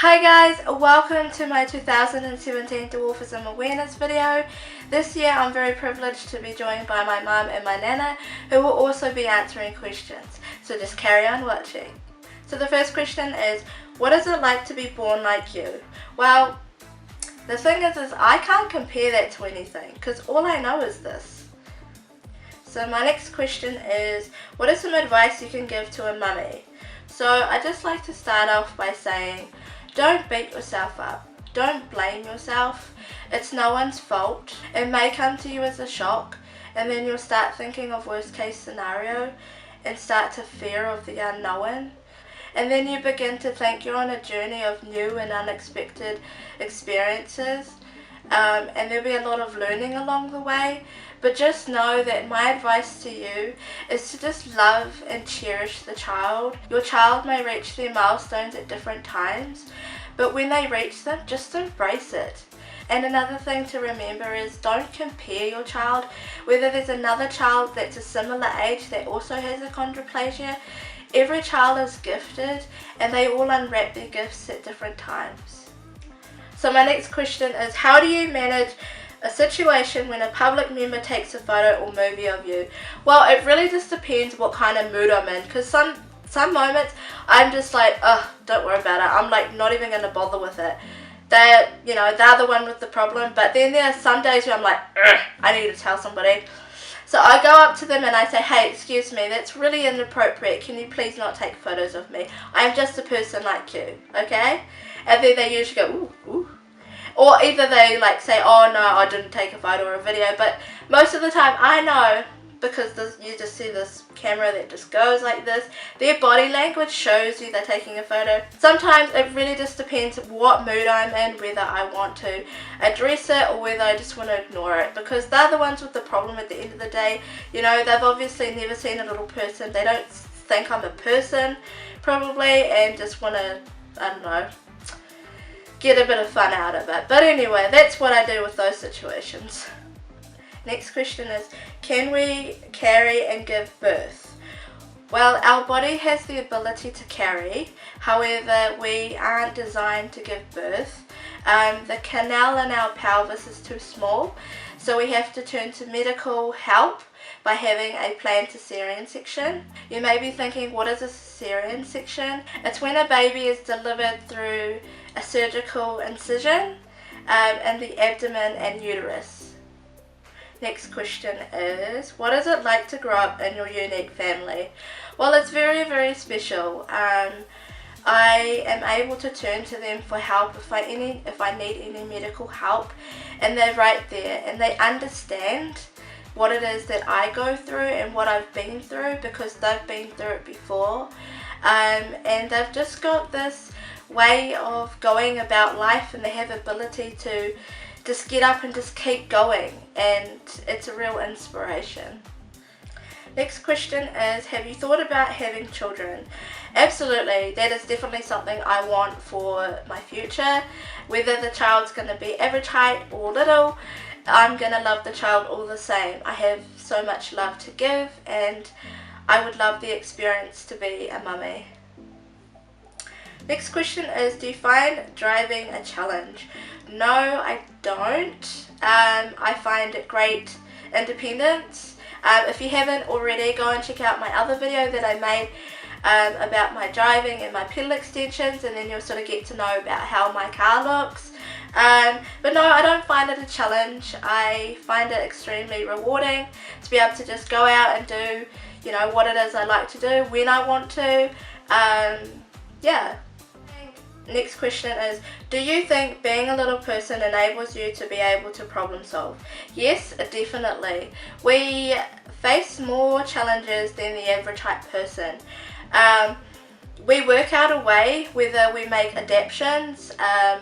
Hi guys, welcome to my 2017 Dwarfism awareness video. This year I'm very privileged to be joined by my mum and my nana, who will also be answering questions, so just carry on watching. So the first question is, what is it like to be born like you? Well, the thing is I can't compare that to anything, because all I know is this. So my next question is, what is some advice you can give to a mummy? So I'd just like to start off by saying, don't beat yourself up. Don't blame yourself. It's no one's fault. It may come to you as a shock, and then you'll start thinking of worst case scenario and start to fear of the unknown. And then you begin to think you're on a journey of new and unexpected experiences. And there'll be a lot of learning along the way, but just know that my advice to you is to just love and cherish the child. Your child may reach their milestones at different times, but when they reach them, just embrace it. And another thing to remember is don't compare your child. Whether there's another child that's a similar age that also has achondroplasia, every child is gifted and they all unwrap their gifts at different times. So my next question is, how do you manage a situation when a public member takes a photo or movie of you? Well, it really just depends what kind of mood I'm in, because some moments I'm just like, don't worry about it. I'm like not even going to bother with it. They're the one with the problem. But then there are some days where I'm like, I need to tell somebody. So I go up to them and I say, hey, excuse me, that's really inappropriate. Can you please not take photos of me? I'm just a person like you, okay? And then they usually go, ooh. Or either they like say, oh no, I didn't take a photo or a video. But most of the time I know, because you just see this camera that just goes like this, their body language shows you they're taking a photo. Sometimes it really just depends what mood I'm in, whether I want to address it or whether I just want to ignore it, because they're the ones with the problem at the end of the day. You know, they've obviously never seen a little person. They don't think I'm a person probably, and just want to, I don't know, get a bit of fun out of it. But anyway, that's what I do with those situations. Next question is, can we carry and give birth? Well, our body has the ability to carry, however we aren't designed to give birth. The canal in our pelvis is too small, so we have to turn to medical help by having a planned cesarean section. You may be thinking, what is a cesarean section? It's when a baby is delivered through a surgical incision in the abdomen and uterus. Next question is, what is it like to grow up in your unique family? Well, it's very, very special. I am able to turn to them for help if I need any medical help, and they're right there and they understand what it is that I go through and what I've been through, because they've been through it before, and they've just got this way of going about life, and they have ability to just get up and just keep going, and it's a real inspiration. Next question is, have you thought about having children? Absolutely, that is definitely something I want for my future. Whether the child's going to be average height or little, I'm going to love the child all the same. I have so much love to give, and I would love the experience to be a mummy. Next question is, do you find driving a challenge? No, I don't. I find it great independence. If you haven't already, go and check out my other video that I made about my driving and my pedal extensions, and then you'll sort of get to know about how my car looks. But no, I don't find it a challenge. I find it extremely rewarding to be able to just go out and do, what it is I like to do when I want to. Yeah. Next question is, do you think being a little person enables you to be able to problem solve? Yes, definitely. We face more challenges than the average height person. We work out a way, whether we make adaptations,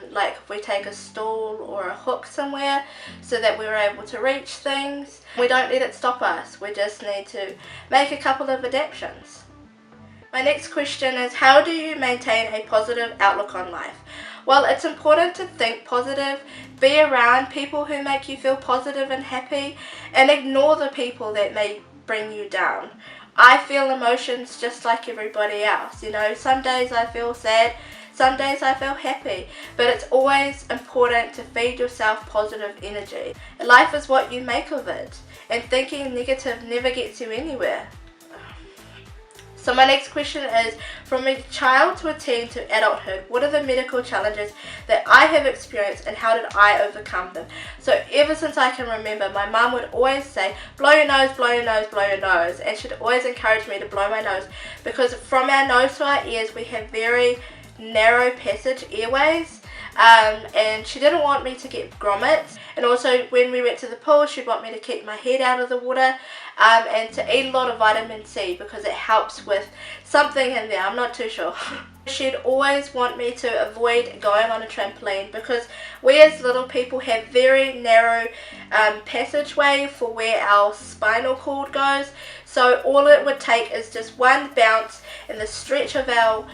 like if we take a stool or a hook somewhere so that we're able to reach things. We don't let it stop us. We just need to make a couple of adaptations. My next question is, how do you maintain a positive outlook on life? Well, it's important to think positive, be around people who make you feel positive and happy, and ignore the people that may bring you down. I feel emotions just like everybody else. Some days I feel sad, Some days I feel happy, but it's always important to feed yourself positive energy. Life is what you make of it, and thinking negative never gets you anywhere. So my next question is, from a child to a teen to adulthood, what are the medical challenges that I have experienced and how did I overcome them? So ever since I can remember, my mum would always say, blow your nose, blow your nose, blow your nose. And she'd always encourage me to blow my nose, because from our nose to our ears we have very narrow passage airways. And she didn't want me to get grommets, and also when we went to the pool she'd want me to keep my head out of the water, and to eat a lot of vitamin C because it helps with something in there, I'm not too sure. She'd always want me to avoid going on a trampoline because we as little people have very narrow passageway for where our spinal cord goes, so all it would take is just one bounce and the stretch of our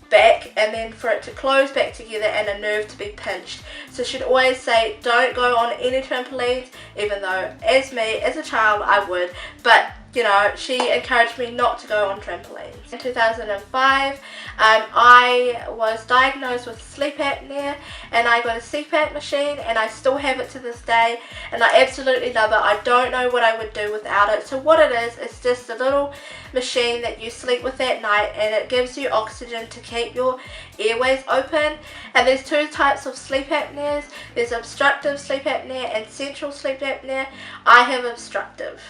back, and then for it to close back together and a nerve to be pinched. So she'd always say don't go on any trampolines, even though as a child I would, but you know, she encouraged me not to go on trampolines. In 2005 I was diagnosed with sleep apnea, and I got a CPAP machine, and I still have it to this day, and I absolutely love it. I don't know what I would do without it. So what it is, it's just a little machine that you sleep with at night, and it gives you oxygen to keep your airways open. And there's two types of sleep apneas. There's obstructive sleep apnea and central sleep apnea. I have obstructive.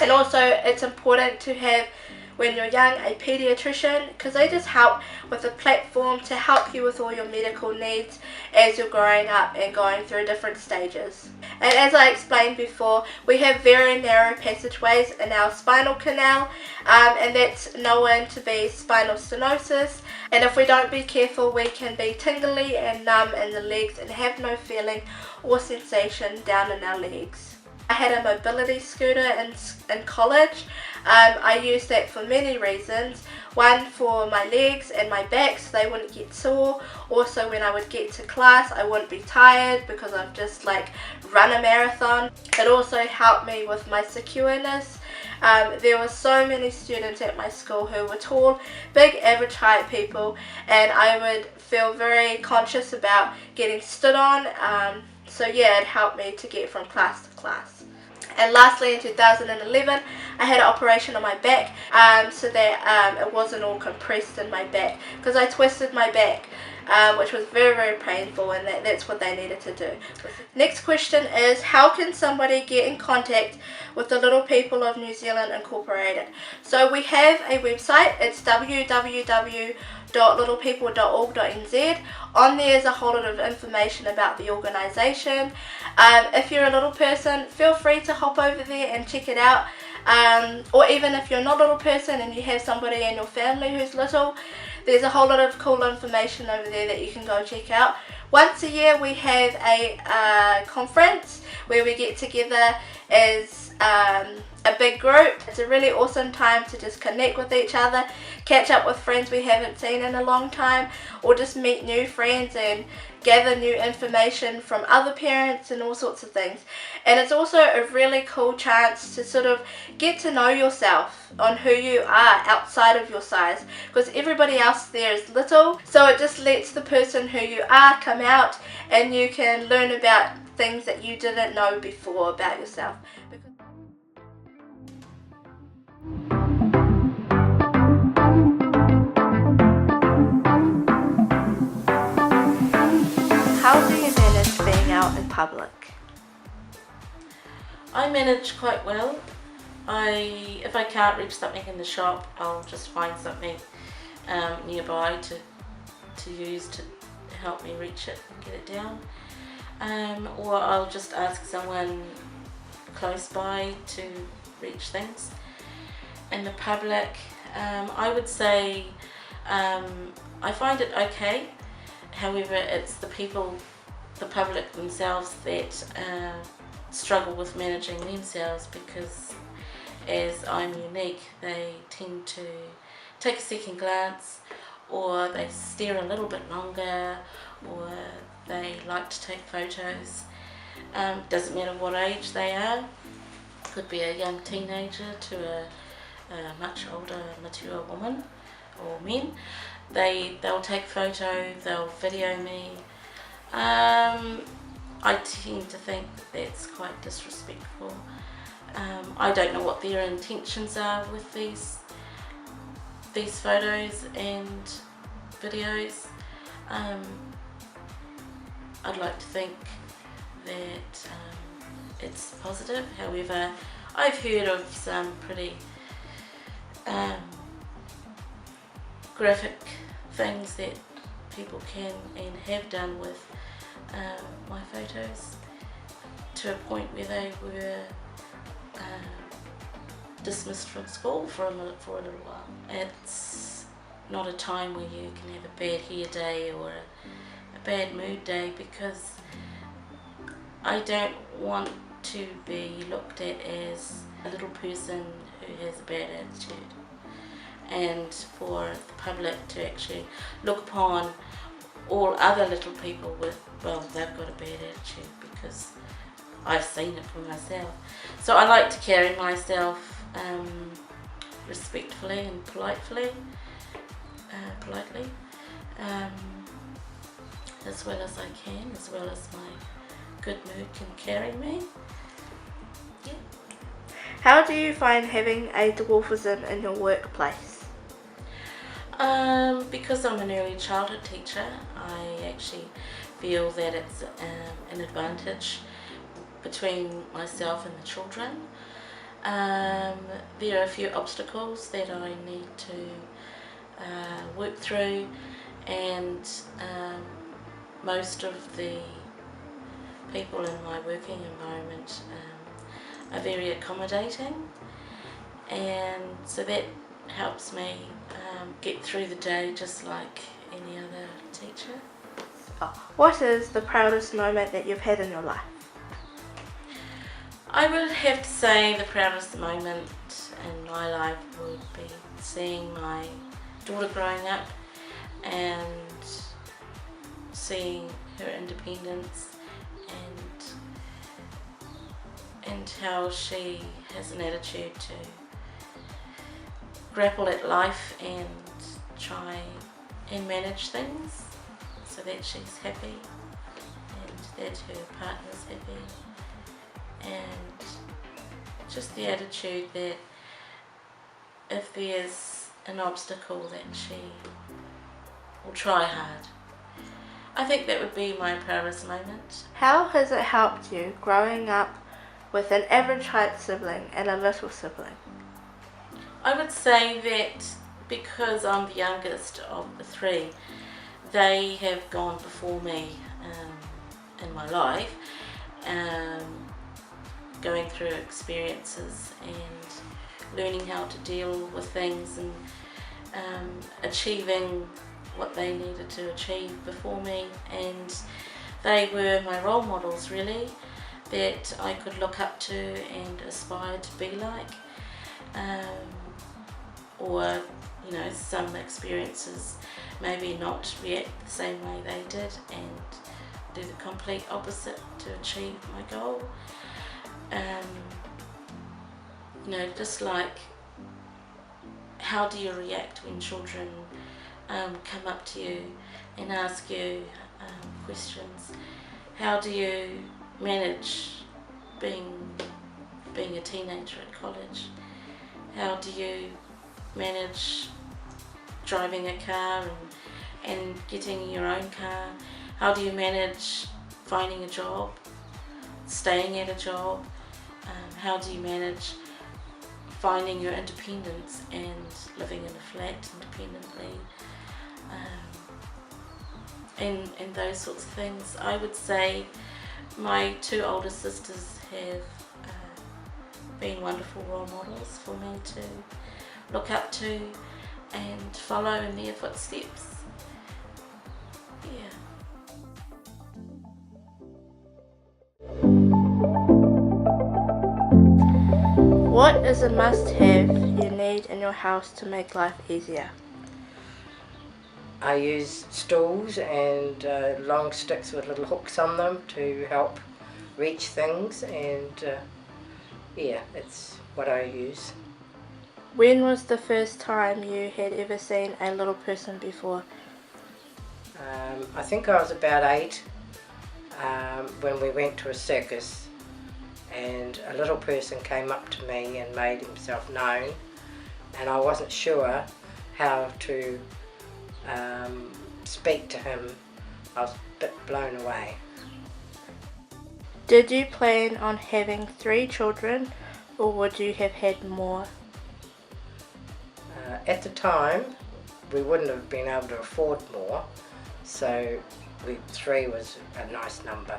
And also it's important to have, when you're young, a pediatrician, because they just help with a platform to help you with all your medical needs as you're growing up and going through different stages. And as I explained before, we have very narrow passageways in our spinal canal, and that's known to be spinal stenosis, and if we don't be careful we can be tingly and numb in the legs and have no feeling or sensation down in our legs. I had a mobility scooter in college. I used that for many reasons. One, for my legs and my back so they wouldn't get sore. Also when I would get to class I wouldn't be tired because I've just like run a marathon. It also helped me with my secureness. There were so many students at my school who were tall, big average height people, and I would feel very conscious about getting stood on. So yeah, it helped me to get from class to class. And lastly, in 2011, I had an operation on my back, so that it wasn't all compressed in my back, because I twisted my back, which was very, very painful, and that's what they needed to do. Next question is, how can somebody get in contact with the Little People of New Zealand Incorporated? So we have a website. It's www.littlepeople.org.nz. On there is a whole lot of information about the organisation. If you're a little person, feel free to hop over there and check it out. Or even if you're not a little person and you have somebody in your family who's little, there's a whole lot of cool information over there that you can go check out. Once a year we have a conference where we get together as a big group. It's a really awesome time to just connect with each other, catch up with friends we haven't seen in a long time, or just meet new friends and gather new information from other parents and all sorts of things. And it's also a really cool chance to sort of get to know yourself on who you are outside of your size, because everybody else there is little, so it just lets the person who you are come out, and you can learn about things that you didn't know before about yourself. How do you manage being out in public? I manage quite well. If I can't reach something in the shop, I'll just find something nearby to use to help me reach it and get it down. Or I'll just ask someone close by to reach things. In the public, I would say I find it okay. However, it's the public themselves that struggle with managing themselves, because as I'm unique, they tend to take a second glance, or they stare a little bit longer, or they like to take photos. Doesn't matter what age they are. Could be a young teenager to a much older, mature woman or men. they'll take photo, they'll video me. I tend to think that that's quite disrespectful. I don't know what their intentions are with these photos and videos. I'd like to think that it's positive. However, I've heard of some pretty graphic things that people can and have done with my photos, to a point where they were dismissed from school for a little while. It's not a time where you can have a bad hair day or a bad mood day, because I don't want to be looked at as a little person who has a bad attitude, and for the public to actually look upon all other little people with, well, they've got a bad attitude, because I've seen it for myself. So I like to carry myself respectfully and politely, as well as I can, as well as my good mood can carry me. Yeah. How do you find having a dwarfism in your workplace? Because I'm an early childhood teacher, I actually feel that it's an advantage between myself and the children. There are a few obstacles that I need to work through, and most of the people in my working environment are very accommodating, and so that helps me get through the day just like any other teacher. What is the proudest moment that you've had in your life? I would have to say the proudest moment in my life would be seeing my daughter growing up and seeing her independence, and how she has an attitude to grapple at life and try and manage things so that she's happy and that her partner's happy, and just the attitude that if there's an obstacle that she will try hard. I think that would be my proudest moment. How has it helped you growing up with an average height sibling and a little sibling? I would say that because I'm the youngest of the three, they have gone before me in my life, going through experiences and learning how to deal with things, and achieving what they needed to achieve before me, and they were my role models really, that I could look up to and aspire to be like. Or some experiences maybe not react the same way they did and do the complete opposite to achieve my goal. Just like, how do you react when children come up to you and ask you questions? How do you manage being a teenager at college? How do you manage driving a car and getting your own car? How do you manage finding a job, staying at a job? How do you manage finding your independence and living in a flat independently? And those sorts of things. I would say my two older sisters have been wonderful role models for me to look up to and follow in their footsteps. Yeah. What is a must-have you need in your house to make life easier? I use stools and long sticks with little hooks on them to help reach things, and yeah, that's what I use. When was the first time you had ever seen a little person before? I think I was about 8 when we went to a circus, and a little person came up to me and made himself known, and I wasn't sure how to speak to him. I was a bit blown away. Did you plan on having 3 children, or would you have had more? At the time, we wouldn't have been able to afford more, so 3 was a nice number.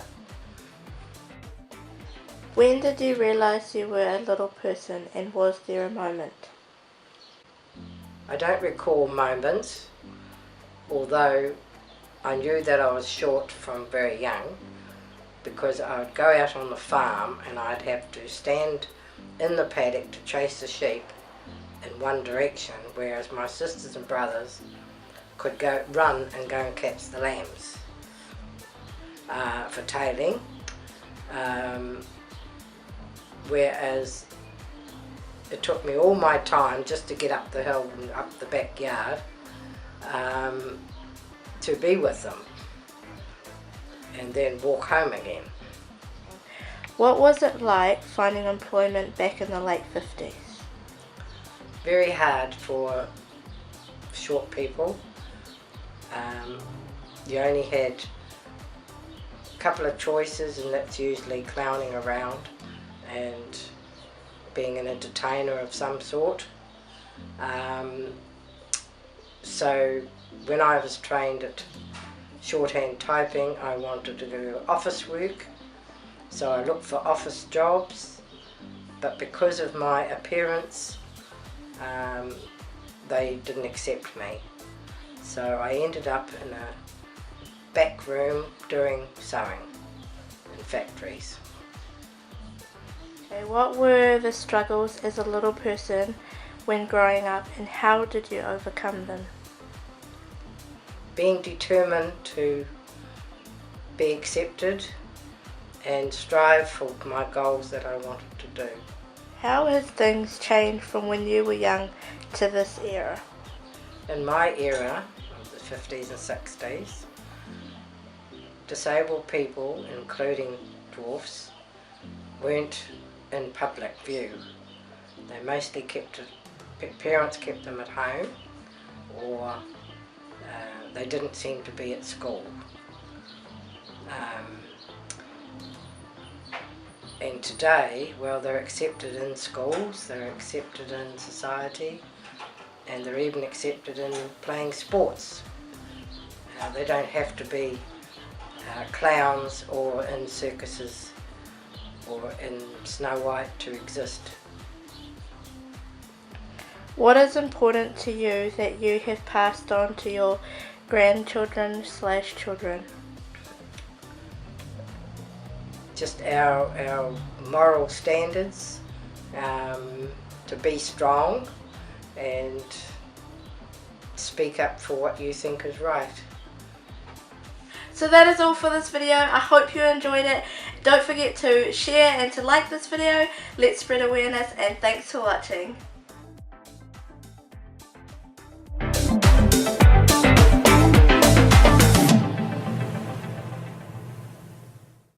When did you realise you were a little person, and was there a moment? I don't recall moments, although I knew that I was short from very young, because I would go out on the farm and I'd have to stand in the paddock to chase the sheep in one direction, whereas my sisters and brothers could run and go and catch the lambs for tailing, whereas it took me all my time just to get up the hill and up the backyard to be with them and then walk home again. What was it like finding employment back in the late 50s? Very hard for short people. You only had a couple of choices, and that's usually clowning around and being an entertainer of some sort. So when I was trained at shorthand typing, I wanted to do office work, so I looked for office jobs, but because of my appearance they didn't accept me, so I ended up in a back room doing sewing in factories. Okay, what were the struggles as a little person when growing up, and how did you overcome them? Being determined to be accepted and strive for my goals that I wanted to do. How has things changed from when you were young to this era? In my era of the 50s and 60s, disabled people, including dwarfs, weren't in public view. They mostly parents kept them at home, or they didn't seem to be at school. And today, well, they're accepted in schools, they're accepted in society, and they're even accepted in playing sports. They don't have to be clowns or in circuses or in Snow White to exist. What is important to you that you have passed on to your grandchildren/children? Just our moral standards, to be strong and speak up for what you think is right. So that is all for this video. I hope you enjoyed it. Don't forget to share and to like this video. Let's spread awareness, and thanks for watching.